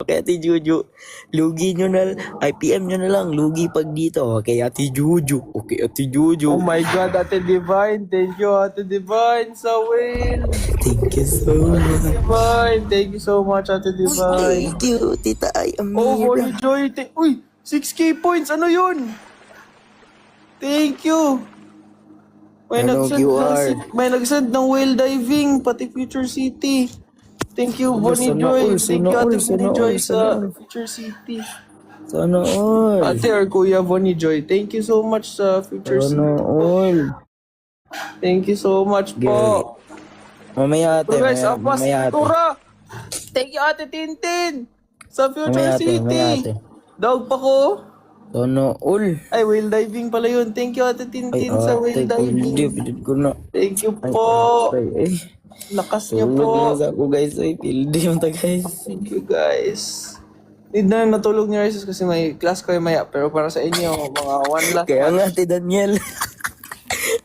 kay Ate Juju. Lugi nyo na, IPM nyo na lang. Lugi pag dito. Kay Ate Juju. Okay, Ate Juju. Oh my God, Ate Divine. Thank you, Ate Divine. Sa will. Thank you so much. Divine. Thank you so much, Ate Divine. Thank you, Tita Ay Oh, Bonnie Amira. Joy. Uy, 6K points. Ano yun? Thank you. May Ano, nagsend ng, QR? may nagsend ng whale diving, pati Future City. Thank you, Bonnie Sana Joy. all, Thank sana you, Ate all, sana Bonnie Joy all, sana sa all. Future City. Sana all. Ate or Kuya Bonnie Joy, thank you so much sa Future Sana City. all. Thank you so much po. Mamaya ate, So guys, apas mamaya ate. Tura! Thank you, Ate Tintin! Sa Future Mamaya ate, mamaya ate. City! Dog pa ko! Sana all. Ay, whale diving pala yun. Thank you, Ate Ay Tintin, sa ate, whale diving. hindi, pindit ko na. Thank you Ay po! ate, Lakas niyo tulog na po! sa ako guys, ay pildi yung ta guys. Thank you, guys. Need na natulog ni Rises kasi may class ko maya. Pero para sa inyo, mga one last Kaya one. nga ate Daniel.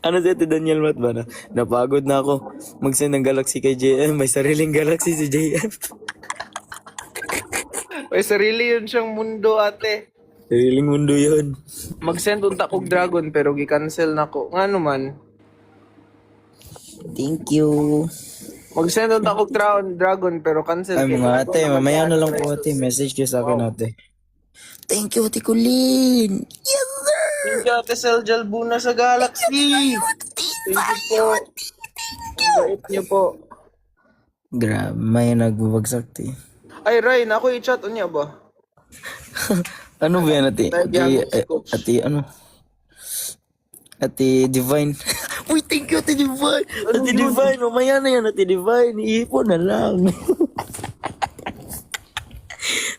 Ano si ate Daniel Mat ba na? Napagod na ako. Mag-send ng galaxy kay JM. May sariling galaxy si JM. May sarili yun siyang mundo, ate. Sariling mundo yun. Mag-send unta kog dragon pero gi-cancel na ko. Nga naman. Thank you. Mag-send unta kog dragon pero cancel. Ay kay mga ate, mamaya na lang po Rises. ate. Message kayo sa akin ate. Thank you ate Colleen. Yes sir. Thank you, Ate Seljal Buna sa Galaxy. Thank you po. Ang bait niyo po. Grabe, may nagbabagsak ti. Ay, Ryan, ako i-chat. Unya ba? Ano ba yan ate? Tayo Ate, ano? Ate Divine. Uy, thank you Ate Divine. Ate Divine, mamaya na yan Ate Divine. Iipon na lang.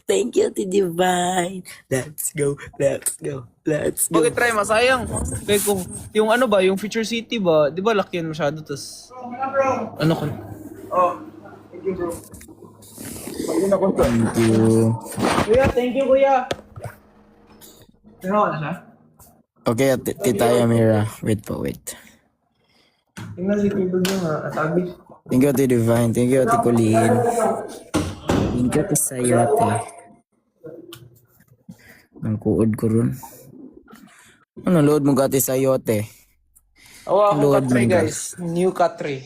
Thank you Ate Divine. Let's go, let's go, let's go. Bakit try masayang? Kaya kung yung ano ba, yung Future City ba, di ba laki yan masyado tas ano ka? Oh, thank you bro. Thank you. Kuya, thank you kuya. Pero na siya? Okay, Ate Tita Amira. Wait po, wait. Tingnan si Tito niya nga, atabi. Thank you Ate Divine. Thank you Ate Colleen. Thank you Ate Sayate. Ang kuod ko ron. Ano load mo Ate Sayote? Oh, ako Lord Katri my God. guys. New Katri.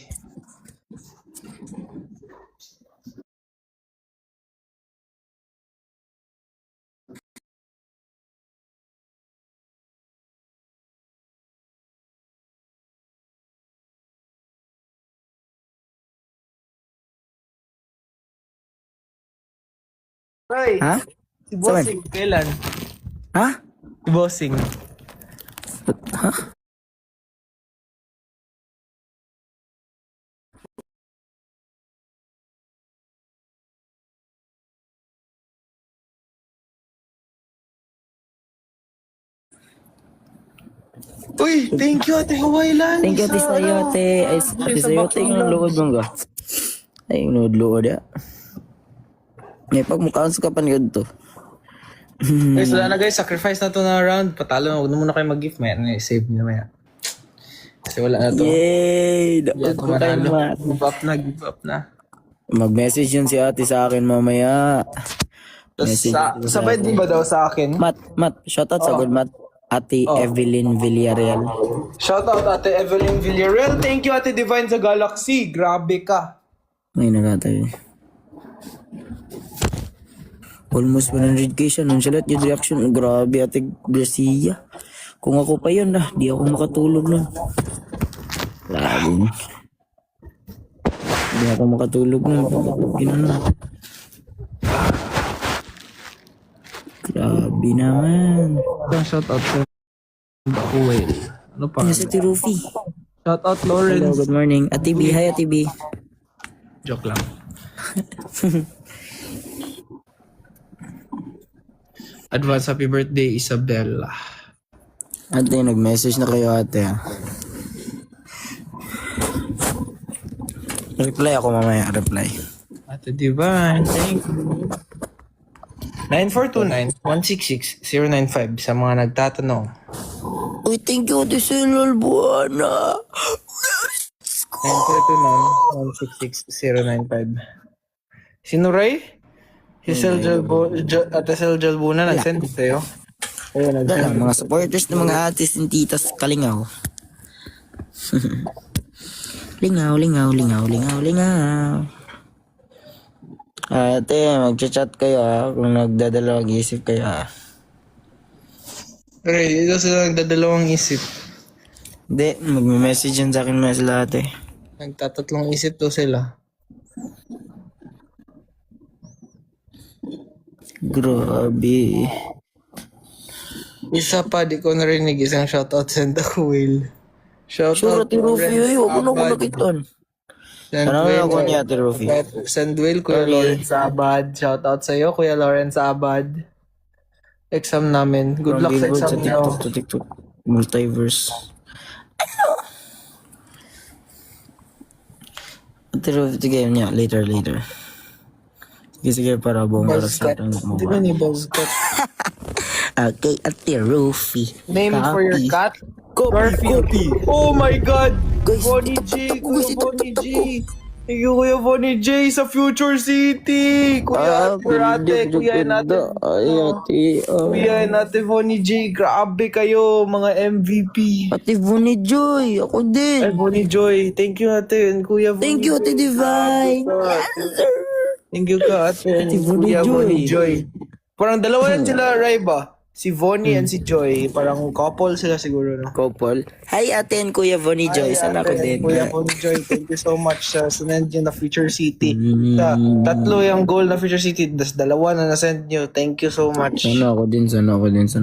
Ay, Ha? si Bossing, kailan? Ha? Si Bossing. Ha? Uy, thank you Ate Hawaii Land. Thank you Ate Sayote. Ay, Ate Sayote yung load mo ga. Ay, yung load ya. May pagmukhaan sa kapaniod to. Guys, wala na guys. Sacrifice na to na round. Patalo na. Huwag na muna kayo mag-gift. Maya na save nyo maya. Kasi wala na to. Yay! Yeah, Dapat ko tayo manalo. mat. Give up na, give up na. Mag-message yun si ate sa akin mamaya. Tapos Message ko sabay di ba daw sa akin? Mat, shoutout sa good mat. Ate Evelyn Villarreal. Shoutout Ate Evelyn Villarreal. Thank you Ate Divine sa Galaxy. Grabe ka. May nagatay. Almost 100k siya. Nonchalant yung reaction. Grabe Ate Garcia. Kung ako pa yun di ako makatulog nun. Grabe. Hindi ako makatulog nun. Ginano. Grabe naman. Shoutout sa Whale. Ano pa? Ano sa Tirufi? Shoutout Hello, Lawrence. good morning. Ate B, hi Ate B. Joke lang. Advance happy birthday Isabella. Ate, nag-message na kayo ate. Reply ako mamaya, reply. Ate Divine, thank you. 9429-166-095 sa mga nagtatanong. Uy, thank you Ate Selol Buwana. 9429-166-095. Sino Ray? Si Ate Sel Jalbuna nag-send sa'yo. Ayun, Wala lang, mga supporters ng mga atis and titas kalingaw. Lingaw, lingaw, lingaw, lingaw, lingaw. Ate, mag-chat kayo kung nagdadala mag-isip kayo Okay, ito sila nagdadalawang isip. Hindi, mag-message yan sa akin mga sila ate. Nagtatatlong isip to sila. Grabe. Isa pa, di ko narinig isang shoutout send ako, Will. Sure, Shoutout Ate Rufi, ako na ko nakiton. Ano na ako niya, Ate Rufi? Sandwell, Kuya Lawrence Abad. Shoutout sa'yo, Kuya Lawrence Abad. Exam namin. Good luck sa exam Sa niyo. TikTok to TikTok. Multiverse. Ate Rufi, sige niya. Later. Sige, para buong oras Buzzcut. natin Di ba ni Buzzcut? Okay, Ate Rufi. Name for your Copy. cat? Copy. Oh my God! Guys, Bonnie itaktak J! ko, Kuya guys, Bonnie itaktak J! ko. Thank you, Kuya Bonnie J sa Future City! Kuya Ate, Kuya natin. Ay, ate. Kuya natin Bonnie J. Grabe kayo, mga MVP. Ate Bonnie Joy, ako Ay, din. Bonnie Joy. Thank you, ate. And Kuya Bonnie Thank you, Ate Divine. Yes, sir. Thank you ka, ate. And Ate Bonnie Kuya Joy. Bonnie Joy. Parang dalawa yan sila, Raiba. Si Bonnie and si Joy. Parang couple sila siguro, no? Couple. Hi, ate and Kuya Bonnie Joy. Sana ako din. Kuya Bonnie Joy, thank you so much sa sinend nyo na Future City. Sa tatlo yung goal na Future City, das dalawa na nasend nyo. Thank you so much. Sana ako din.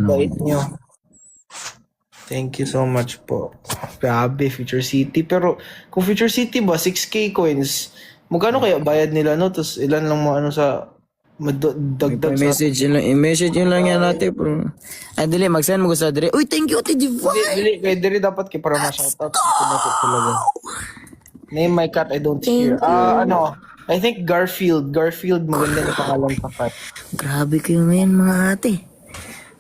Bait nyo. Thank you so much po. Grabe, Future City. Pero kung Future City ba, 6K coins, magkano kaya bayad nila, no? Tapos ilan lang mo ano sa dagdag sa... I-message yun lang yan natin, bro. Ay, dili, mag-send mo gusto dire. Uy, thank you, Ate Divine. Dili, kaya dili dapat kay para ma-shoutout. Talaga. Name my cat, I don't hear. I think Garfield. Garfield, maganda na pangalan sa cat. Grabe kayo ngayon, mga ate.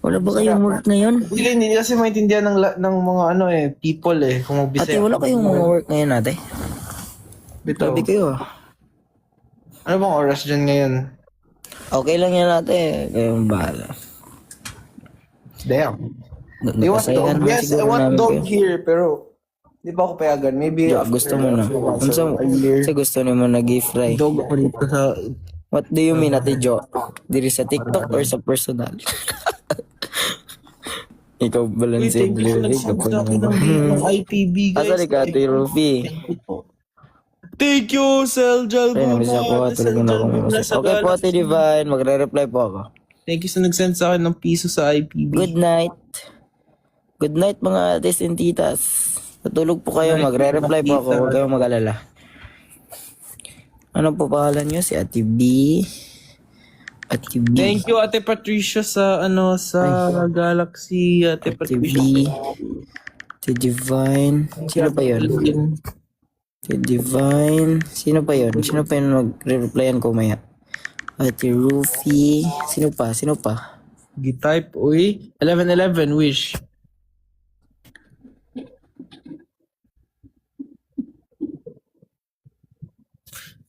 Wala ba kayong work ngayon? Hindi kasi maintindihan ng mga people kung Ate, magbisaya. wala kayong mga work ngayon, ate? Bitaw. Grabe kayo. Ano bang oras dyan ngayon? Okay lang yan, ate. Kayong bahala. Damn. You want Napasayahan dog? naman Yes, I siguro want namin dog kayo. here, pero di ba ako payagan? Maybe Yeah, after gusto mo na. Kasi gusto ni mo nag-fry. dog ako dito sa... What do you mean, Ate Jo? Diri sa TikTok or sa personal? Ikaw ba lang Uy, si thank you Blue? sa nagsabi ng IPB, guys. Asa ka, Ate Rufi? Thank you, Sel Ay, namiss ako. Jalbuna. Tulog na ako. Okay po, Ate Divine. Magre-reply po ako. Thank you sa nag-send sa akin ng piso sa IPB. Good night. Good night, mga ates and titas. Natulog po kayo. Magre-reply po ako. Huwag kayong mag-alala. Ano po pangalan nyo? Si Ate B. Ate B. Thank you, Ate Patricia, sa Galaxy. Ate Ate Patricia. B. Ate Divine. Sino pa yun? Ate Divine. Sino pa yun? Sino pa yun mag-replyan ko maya? Ate Rufi. Sino pa? G-type, uy. 1111, wish.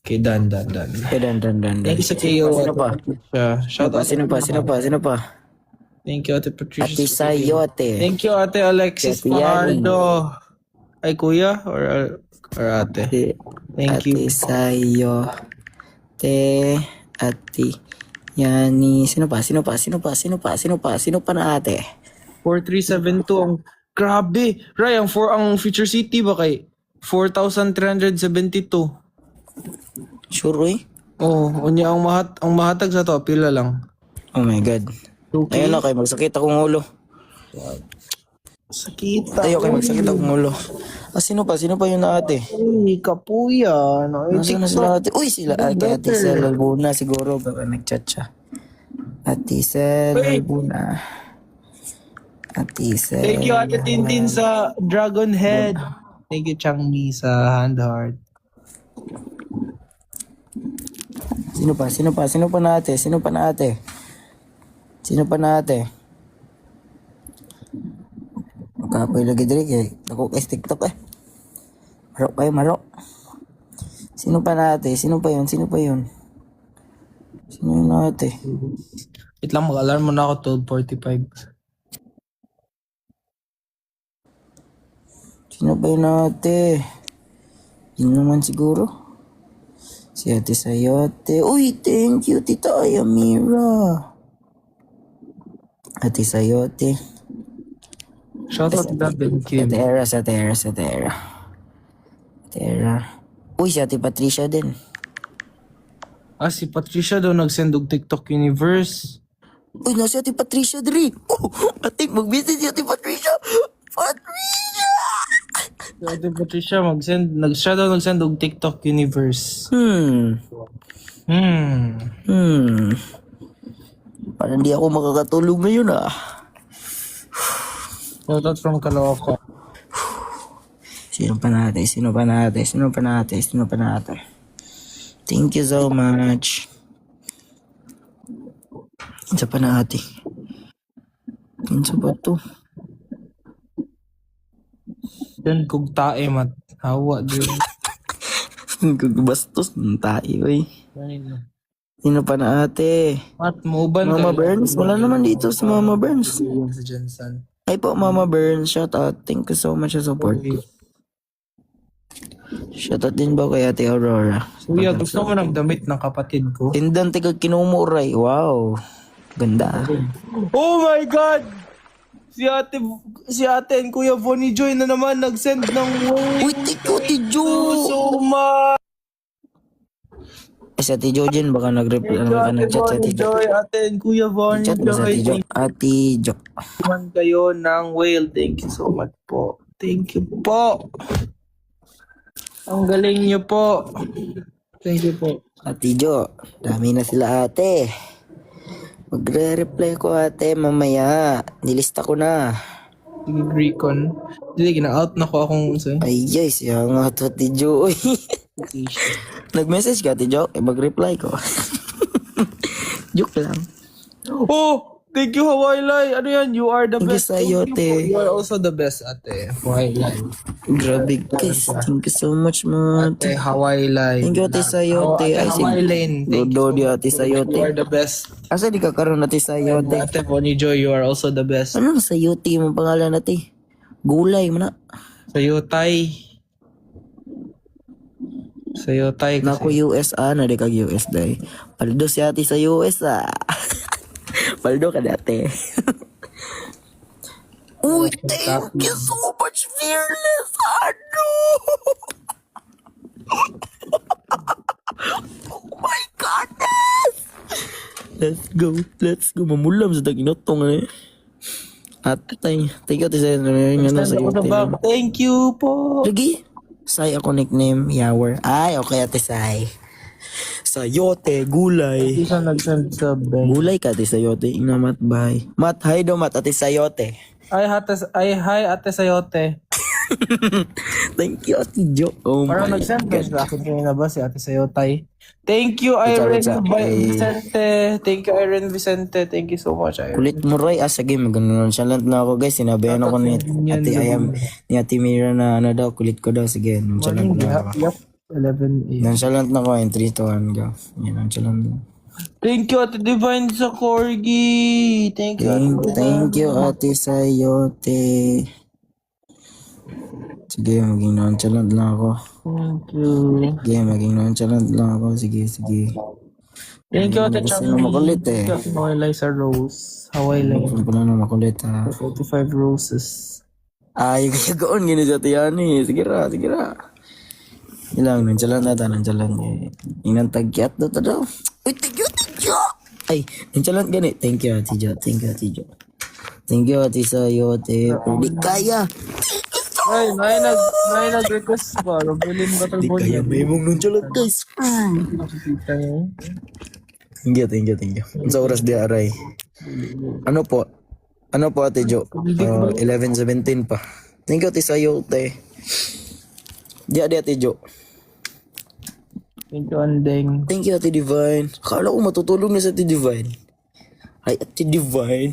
Okay, done. Eh, dan. Thank you sa kayo. Sino pa? Shout out. Sino pa? Thank you, Ate Patricia. Ate Sayote. Thank you, Ate Alexis Ate Yani. Fajardo. Ay, kuya? Or ate? Thank you. Ate Sayo. Ate Yani. Sino pa na ate? 4372. Ang grabe. Ray, ang Future City ba kay 4,372. Sure, eh? Oh, unya ang mahatag sa to, pila lang. Oh my God. Okay. Ayun na kayo, magsakit akong ulo. Sakita. Tayo kayo, magsakit akong ulo. Sino pa yun na ate? Uy, kapuya. No? Nasaan na sila ate? Uy, sila ate Sel Albuna siguro. Baka nag-chat siya. Ate Sel Albuna. Ate Sel. Thank you, Ate Tintin, sa Dragon Head. Thank you, Changmi, sa Hand Heart. Sino pa na ate? Kapoy lagi diri kay ako kay TikTok eh. Marok. Sino pa yun? Sino yun ate? Wait lang, mag-alarm muna ako 12:45. Sino ba yun ate? Yun naman siguro. Si ate Sayote. Uy, thank you, tita Ayamira. Ate Sayote. Shoutout na Ben Kim. Sa Tera. Uy, si ate Patricia din. Ah, si Patricia daw nagsend og TikTok Universe. Uy, nasa ate Patricia diri. Oh, ate, mag-visit si ate Patricia. Patricia! Si Ate Patricia siya daw nagsend og TikTok Universe. Hmm. Parang di ako makakatulog ngayon ah. Shoutout from Caloocan. Sino pa natin? Thank you so much. Isa pa na ate. Kinsa ba to? Then kung tae mat hawa din. Gugbastos ng tayo eh. Sino pa na ate? Mat muuban Mama Burns? Wala naman dito si Mama Burns. Sa Jensen. Ay po, Mama Burns. Shout out. Thank you so much sa support. Shout out din ba kay Ate Aurora? Kuya, gusto mo ng damit ng kapatid ko? Tindan tigag kinumuray. Wow. Ganda. Oh my God! Si ate and Kuya Vonnie Joy na naman nag-send ng Uy, tiko, Tijo! so much! Si Ate Jojin, baka nag-chat sa Ate Jo. Joy, ate and Kuya Vonnie Chat ba sa Ate Jo? Joy. Ate Jo. Naman kayo ng whale. Thank you so much po. Thank you po. Ang galing niyo po. Thank you po. Ate Jo. Dami na sila ate. Magre-reply ko ate mamaya. Nilista ko na. Sige, Recon. Hindi, gina-out na ko akong Ay, siya nga to Ate Jo. Uy. Nag-message ka Ate Jo? Mag-reply ko. Joke lang. Oh! Thank you, Hawaii Lai. Ano yan? You are the Thank you best. sa'yo, you ate. po. You are also the best, ate. Hawaii Lai. Grabe guys. Thank you so much mga Ate, ate. Hawaii Lai. Thank you ate sa'yo ate. Ate, Hawaii Lane. Thank you. Dodo di ate sa'yo You are ate. the best. Asa di ka karoon ate sa'yo ate. Ate Bonnie Joy, you are also the best. Ano na sa'yo ate mong pangalan ate? Gulay mo na. Sa'yo, Tay. Sa'yo, Tay. Naku US na di kag US day. Paldo si ate sa US ah. Paldo ka dati. Uy, thank you so much, Fearless. Ano? Oh my goodness! Let's go. Mamulam sa taginotong ano eh. At thank you ate sa iyo. Thank you po. Lagi, Sai ako nickname, Yawer. Ay, okay ate Sai. Sayote, gulay. Isa nag-send sa Ben. Gulay ka ate Sayote, ina mat bye. Mat, hi do mat ate Sayote. Hi, ate Sayote. Thank you ate Jo. Oh Parang my nag-send God. sa akin kanina ba si ate Sayotay? Thank you, Irene What's up? Vicente. Thank you, Irene Vicente. Thank you so much, Irene. Kulit mo Roy, sige magano'n siya lang na ako guys. Sinabihan ako ni Ate Mira na ano daw, kulit ko daw. Sige, nonchalant na ako. Yup, 11 a.m. Nonchalant na ako in 3 to 1 go. Yan, nonchalant na. Thank you, Ate Divine sa Corgi. Thank you, Ate Thank you ate Sayote. Sige, maging nonchalant lang ako. Thank you. Sige, maging nonchalant lang ako. Sige. Thank you, Ate Kasi Chami. makulit eh. Thank you, Ate Hawaii Liza Rose. Hawaii Liza. Kung pala na makulit ha. 45 roses. Ay, kaya gaon gini sa tiyani. Sige ra. Ilang, nonchalant na ta, nonchalant. Inang tagyat daw ta daw. Uy, thank you, Jo. Ay, nonchalant gani. Thank you, Ate Jo. Thank you, Ate Sayote. Pwede kaya. Ay, may nag-request pa. Robilin Battle Di Boy. kaya may mong nonchalant, guys. Nakikita niyo. Thank you. Sa oras di aray. Ano po, Ate Jo? 11:17 pa. Thank you, Ate Sayote. Di Ate Jo. Thank you, Andeng. Thank you, Ate Divine. Akala ko matutulog na sa Ate Divine. Hi, Ate Divine.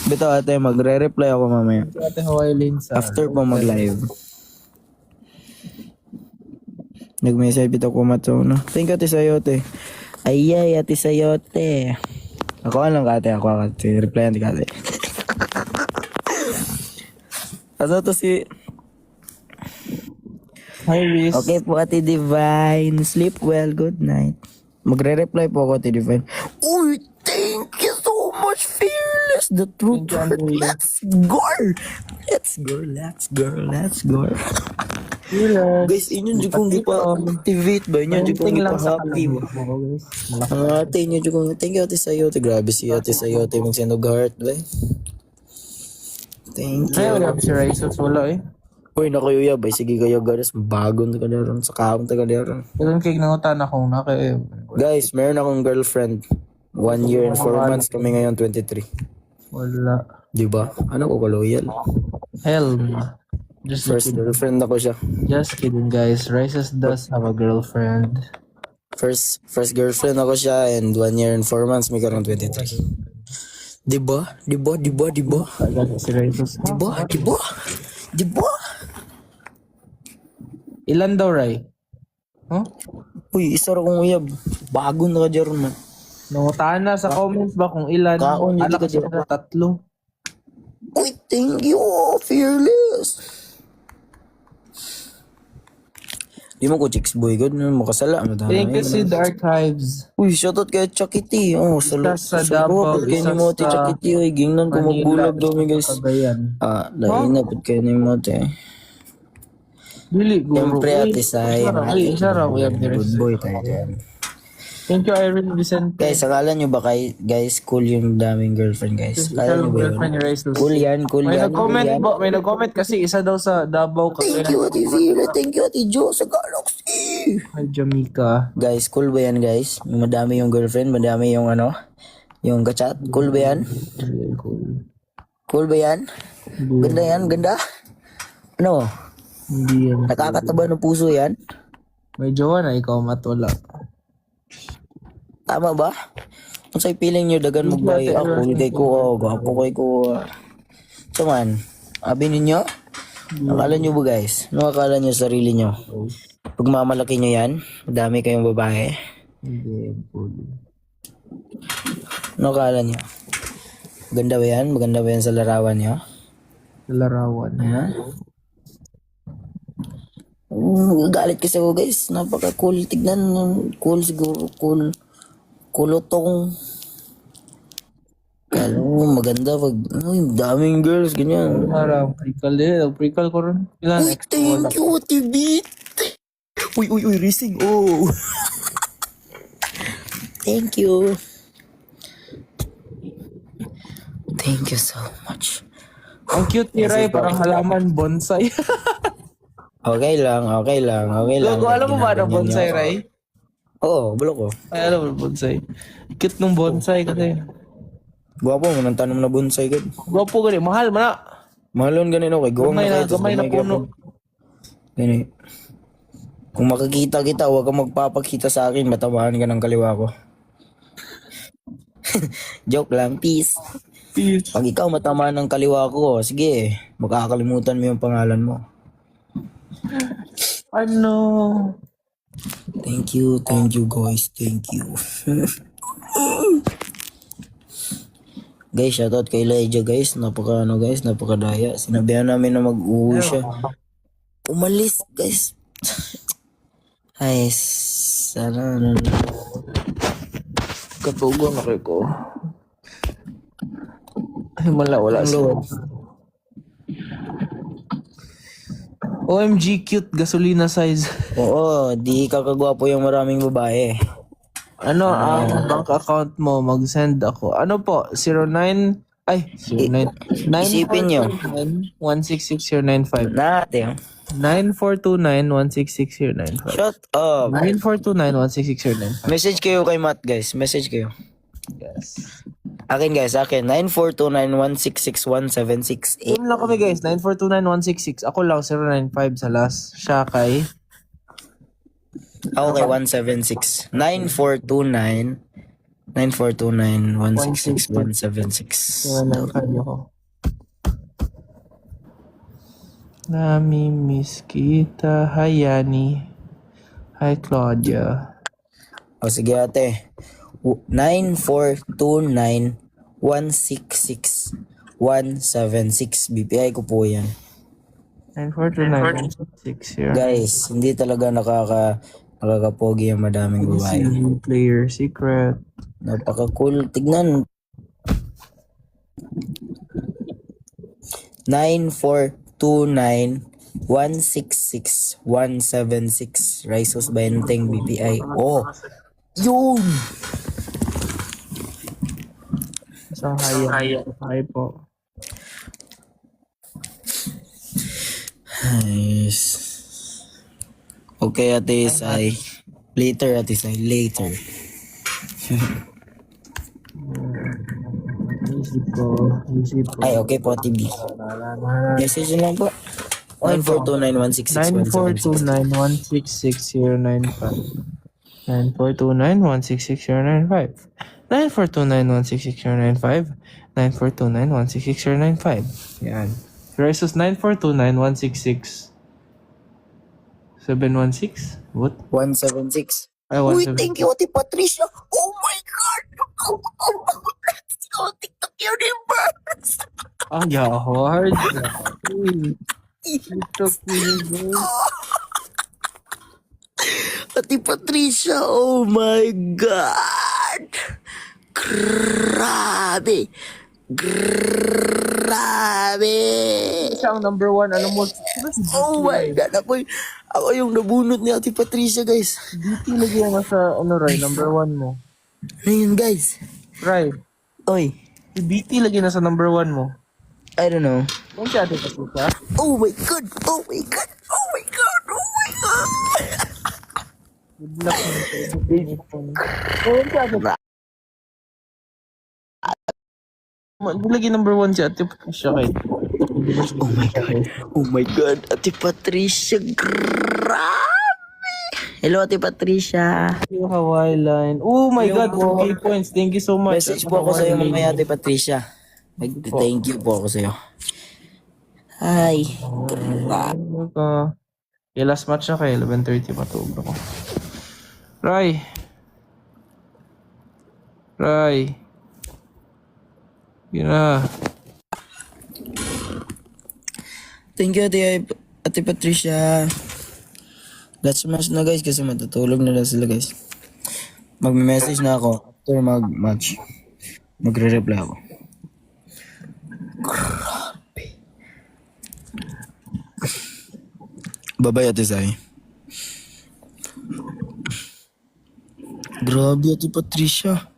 Bito ate, magre-reply ako mamaya. Ate Hawaii Lane sa... After po mag-live. Nag-message bitaw ko matso no. Thank you ate Sayote. Ayay ate Sayote. Ako lang ka ate, ako ate. Replyan ka ate. Ano to si... Hi, Riz. Okay po ate Divine. Sleep well. Good night. Magre-reply po ako ate Divine. Uy, thank you so much Fearless. The truth. Let's go. Let's go. Let's go. Let's go. Guys, inyo di kong ipa-activate ba? Inyo di kong ipa-happy ba? Ang ate, inyo di kong... Thank you ate Sayote. Grabe si ate Sayote. Mag-send og heart ba? Thank Ay, you. wala si Raisos. Wala eh. Uy, nakayuya ba? Sige kayo guys. Bagong tagalaran. Sa kaong tagalaran. Kailan cake nangutan akong naka Guys, meron akong girlfriend. 1 year and 4 months kami ngayon, 23. Wala. Di ba? Ano ko loyal? Hell no. Just First girlfriend ako siya. Just kidding, guys. Raisos does have a girlfriend. First girlfriend ako siya and 1 year and 4 months may karang 23. Di ba? Di ba? Di ba? Di ba? Si Raisos. Di ba? Di ba? Di ba? Ilan daw, Ray? Huh? Uy, isa ra kong uyab. Bago na ka dyan man. Nangutaan na sa comments ba kung ilan? Kaon, hindi Anak ka siya na 3. Uy, thank you, Fearless. Di mo ko chicks boy, good na makasala. Thank you, Sid Archives. Uy, shoutout kay Chakiti. Oh, Isa sa Davao, kay ni isa Mote sa Chakiti. Uy, gingnan ko magbulag daw mi guys. Cagayan. Lain na pud kay ni Mote. Dili, guro. Siyempre, ate Say. Isa raw, we have the Good rest. boy tayo dyan. Thank you, Irene Vicente. Guys, akala nyo ba guys, cool yung daming girlfriend guys? Kala nyo ba yun? Girlfriend ni Raisos. Cool yan, cool May yan. nag-comment cool yan. ba? May nag-comment kasi isa daw sa Davao. Thank you, Ate Vila. Thank you, Ate Jo sa Galaxy. Hi, Jamaica. Guys, cool ba yan guys? Yung madami yung girlfriend, madami yung ano, yung kachat. Cool ba yan? Cool. Cool ba yan? Ganda yan, ganda. Ano? Hindi yan. Nakakataba ng puso yan? May jowa na ikaw matula. Tama ba? Kung sa'y feeling nyo, dagan magbay. Cool kay ko, gwapo kay ko. So man, abi ninyo? Akala nyo ba guys? Ano akala nyo sa sarili nyo? Pag mamalaki nyo yan, madami kayong babae. Hindi, cool. Ano akala nyo? Maganda ba yan? Maganda ba yan sa larawan nyo? Larawan. Ha? Galit kasi ako guys. Napaka-cool tignan. Cool siguro. Cool. Kulotong. Kalo, maganda pag, uy, daming girls, ganyan. Parang prikal din. Prikal ko rin. Ilan? Uy, thank you, Tibit. Uy, racing, oh. Thank you. Thank you so much. Ang cute ni Ray, parang halaman bonsai. Okay lang. Logo, alam mo ba ang bonsai, Ray? Oo, bulok ko. Ay, alam mo bonsai. Cute nung bonsai kasi. Gwapo mo nang tanong na bonsai gud. Gwapo gani, mahal man na. Mahalon ganun okay. Gamay na puno. Gani. Kung makikita kita, huwag kang magpapakita sa akin, matamaan ka ng kaliwa ko. Joke lang, peace. Peace. Pag ikaw matamaan ng kaliwa ko, sige, makakalimutan mo yung pangalan mo. Ano? Thank you guys, thank you. Guys, shoutout kay Elijah guys, napakadaya. Sinabihan namin na mag-uwi siya. Umalis guys. Ay, sana ano na. Katugon ako ko. Ay, wala siya. OMG, cute gasolina size. Oo, di kakagwapo yung maraming babae. Ano ang bank account mo? Mag-send ako. Ano po? 09... Ay, 09... Isipin nyo. 166-095. Natin. 9429-166-095. Shut up. 9429-166-095. Message kayo kay Matt guys, message kayo. Yes. Akin guys, 9429166176. Yun lang kami guys, 9429-166. Ako lang, 095 sa last. Siya kay... Ako kay 176. 9429166176. 095 ako. Nami-miss kita, Hayani. Hi, Claudia. O sige ate. 9429166176 BPI ko po yan. 942916 here. Guys, hindi talaga nakakapogi ang madaming babae. Player secret. Napaka-cool. Tignan. 9429166176 Risos Benteng BPI. Oh, yun! Isang hi po. Nice. Okay, Ate Isay. Later, Ate Isay. Later. Easy po. Ay, okay po, TV. Message lang po. 9429166176 9429166095 9429166095 9429166095 Yan. Versus 9429166716 What? 176. Ay, Uy, 176. thank you, Ate Patricia. Oh my God! Let's go, TikTok Universe! Ah, yeah, hard. TikTok Universe. Ate Patricia, oh my God! Grabe! Grabe! Siya ang number one. Ano mo? Oh my God! Ako yung nabunot ni Ate Patricia, guys. DT lagi yan sa ano, Ray, number one mo. Ano yun, guys? Ray, Oy, si DT lagi na sa number one mo. I don't know. Kung siya ate kasi siya. Oh my God! Oh my God! Oh my God! Oh my God! Good luck mo sa everything. Kung siya ate. Lagi number one siya ate siya kay. Oh my God! Oh my God! Ate Patricia, grabe! Hello, Ate Patricia. Yung Hawaii line. Oh my Hello God, po. 2K points. Thank you so much. Message po ako sa'yo mamaya, Ate Patricia. Thank you po ako sa'yo. Hi. Okay, last match na kayo. 11:30 matulog ako. Ray. Yun na. Thank you, Ate Patricia. Last match na, guys, kasi matutulog na lang sila, guys. Magme-message na ako after mag-match. Magre-reply ako. Grabe. Bye-bye, Ate Sai. Grabe, Ate Patricia.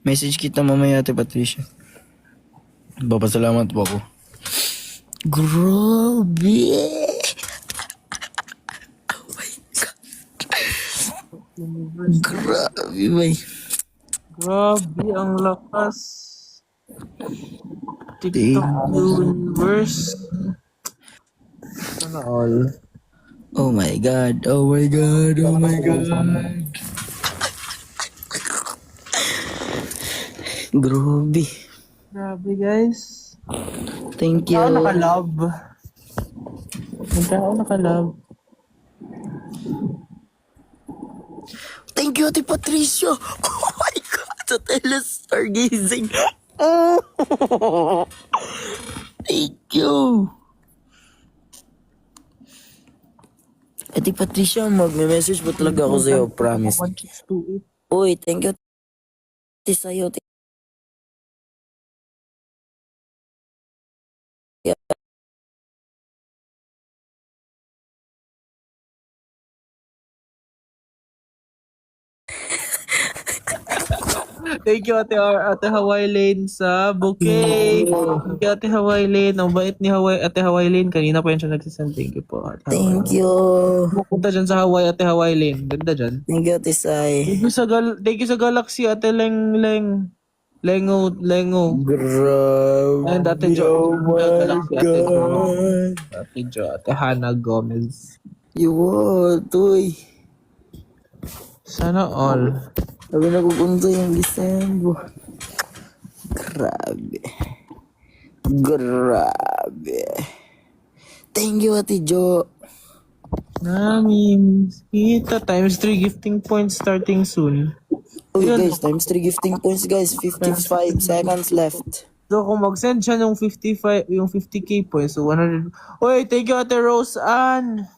Message kita mamaya, Ate Patricia. Papasalamat po ako. Grabe. Grabe, bay. Grabe, ang lakas. TikTok Universe. Sana all. Oh my God. Oh my God. Oh my God. Grabe. Grabe, guys. Thank you. Ako naka-love. Naka-love. Thank you, Ate Patricia. Oh my God. Sa telestargazing. Oh. Thank you. Ate Patricia, magme-message po talaga ako sa'yo. Promise. 1628. Uy, thank you. Ate sa'yo. Thank you, Ate Hawaii Lane sa bouquet. Thank you, Ate Hawaii Lane. Ang bait ni Ate Hawaii Lane. Kanina pa yan siya nagsisend. Thank you po, Ate Hawaii. Thank you. Pupunta dyan sa Hawaii, Ate Hawaii Lane. Ganda dyan. Thank you, Ate Sai. Thank you sa Galaxy, Ate Lengo. Grabe. And Ate Jo. Oh my Galaxy, Ate Jo. God. Ate Jo. Ate Hannah Gomez. Tuy. Sana all. Sabi na kukunta yung December. Grabe. Thank you, Ate Jo. Namin. Kita times 3 gifting points starting soon. Uy Yun. guys, times 3 gifting points guys. 55 seconds left. So kung mag-send siya ng 55, yung 50k points, so 100. Uy, thank you Ate Rose Ann.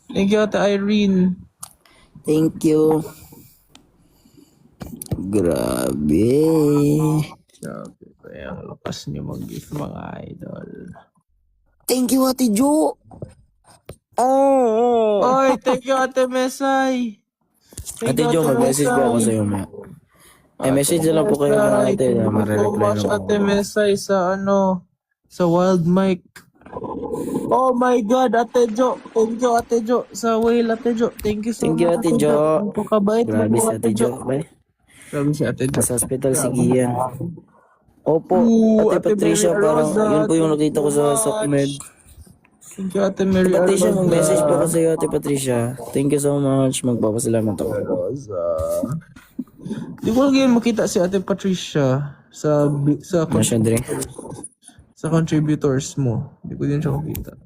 Thank you Ate Irene. Thank you. Grabe. Sabi ko, ang lakas niyo mag-gift mga idol. Thank you, Ate Jo. Oh. Oy, thank you Ate Mesay. Thank Ate you, Jo, mag-message po ako Mesay. sa'yo, ma. Ay, message na lang po kayo mga ate. Thank you so Marireply much lang Ate ako. Mesay sa sa Wild Mic. Oh my God, Ate Jo. Thank you, Ate Jo. Sa whale, Ate Jo. Thank you so Thank you, much, Ate Jo. Napakabait mo Grabe po, si Ate Jo. Bay. Grabe si Ate Jo. Nasa hospital si Gian. Opo, Ooh, Ate Ate Mary Patricia, parang Arosa, yun po yung thank you nakita ko so sa much. SOCMED. Thank you, Ate Ate Mary Patricia, Arosa. mag-message po ako sa'yo, Ate Patricia. Thank you so much. Magpapasalamat ako. Arosa. Di ko lang yun makita si Ate Patricia Masya, Dre. sa contributors mo. Di ko din siya makita.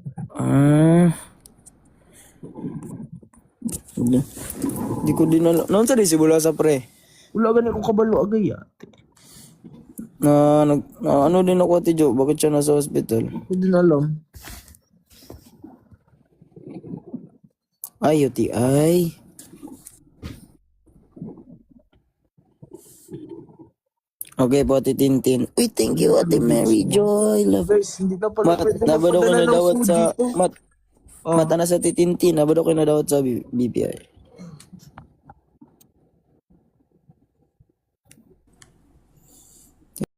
Di ko din alam. Noon sa disibula sa pre. Wala ganun kung kabalo agay ate. Ano din ako, Ate Jo? Bakit siya nasa hospital? Hindi ko din alam. Ay, UTI. Okay po, Ate Tintin. Uy, thank you, Ate Mary Joy. Love. Guys, hindi na pala Mat, pwede nabado ko magpadala na ng dawat food sa... dito. Mata na sa Ate Tintin. Nabado ko na dawat sa BPI.